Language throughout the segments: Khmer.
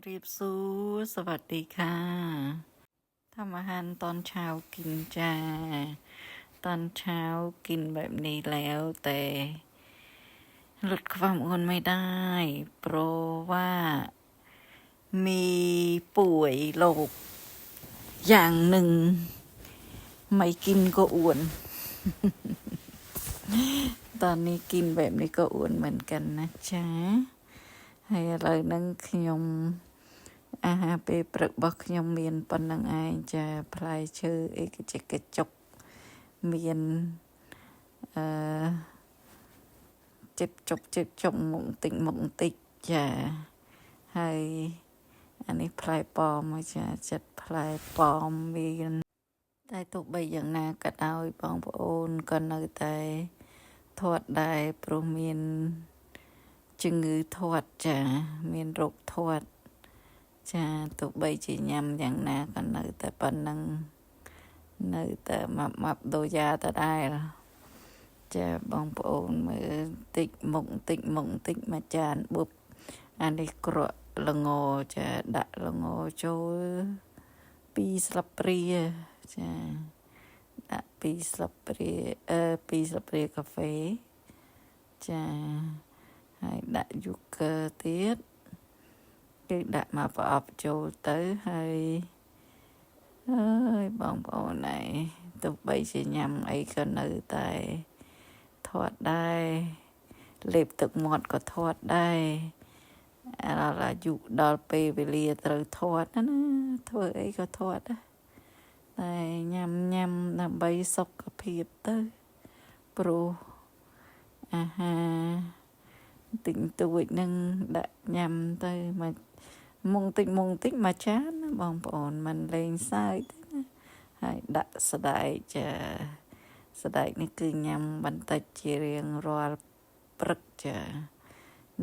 รีบสู้สวัสดีค่ะทำอาหารตอนเช้ากินจ้าตอนเช้ากินแบบนี้แล้วแต่ลดความอ้วนไม่ได้ เพราะว่ามีป่วยโรคอย่างหนึ่ง ไม่กินก็อ้วน ตอนนี้กินแบบนี้ก็อ้วนเหมือนกันนะจ๊ะให้อะไรนั่งขยมอาหารไปព្រឹករបស់ខ្ញុំមានប៉ុណ្្នឹងឯងចាផ្លែឈើអីកញ្ចក់កញ្ចុកមានអឺចិត្តចុកមុខបន្តិចចាហើយអានេះផ្លែប៉ោមចាចិត្តផ្លែប៉ោមមានតែទោះបីយ៉ាងណាក៏ដោយបងប្អូនក៏នៅតែធាត់ដែរព្រោះមានជំងឺធាត់ចាមានโรคធាត់ចាទោះបីជាញ៉ាំយ៉ាងណាក៏នៅតែប៉ុណ្្នឹងនៅតែម៉ាប់ដូរយ៉ាដដែលចាបងប្អូនមើលតិចមុខមួយចានបុបអានេះក្រក់ល្ងចាដាក់ល្ងចូល2ស្លាបព្រាចាដាក់2ស្លាបព្រា2ស្លាបព្រាកាហ្វេចាហើយដាក់យូហ្គាទៀតគេដាក់មកប្រអប់ចូលទៅហើយអើយបងប្អូនឯងទោះបីជាញ៉ាំអីក៏នៅតែធាត់ដែរលេបទឹកមាត់ក៏ធាត់ដែរអាយុដល់ពេលវេលាត្រូវធាត់ណាធ្វើអីក៏ធាត់ដែរតែញ៉ាំដើម្បីសុខភាពទៅព្រោះអាហារតិចតួចនឹងដាក់ញ៉ាំទៅមកមុងតិចមួយចានណាបងប្អូនមិនលេងសើចទេណាហើយដាក់ស្បែកចាស្បែកនេះគឺញ៉ាំបន្តិចជារៀងរាល់ព្រឹកចា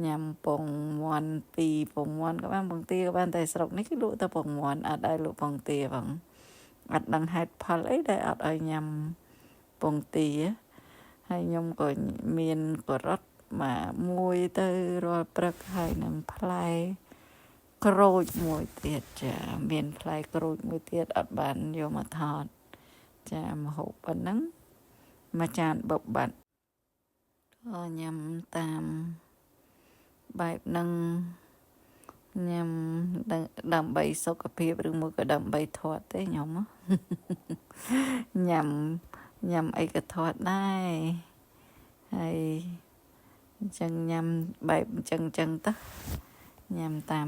ញ៉ាំពងមាន់2ពងមាន់ក៏បានពងទាក៏បានតែស្រុកនេះគឺលក់តែពងមាន់អត់ឲ្យលក់ពងទាផងអត់ដឹងហេតុផលអីដែលអត់ឲ្យញ៉ាំពងទាហើយខ្ញុំក៏មានការ៉ុតមួយទៅរាល់ព្រឹកហើយនឹងផ្លែក្រូចមួយទៀតចាមានផ្លែក្រូចមួយទៀតអត់បានយកមកថតចាមកហូបប៉ុណ្ណឹងមួយចានបបាត់ក៏ញ៉ាំតាមបែបហ្នឹងញ៉ាំដើម្បីសុខភាពឬមួយក៏ដើម្បីធាត់ទេខ្ញុំញ៉ាំអីក៏ធាត់ដែរហើយអញ្ចឹងញ៉ាំបែបអញ្ចឹងទៅញ៉ាំតាម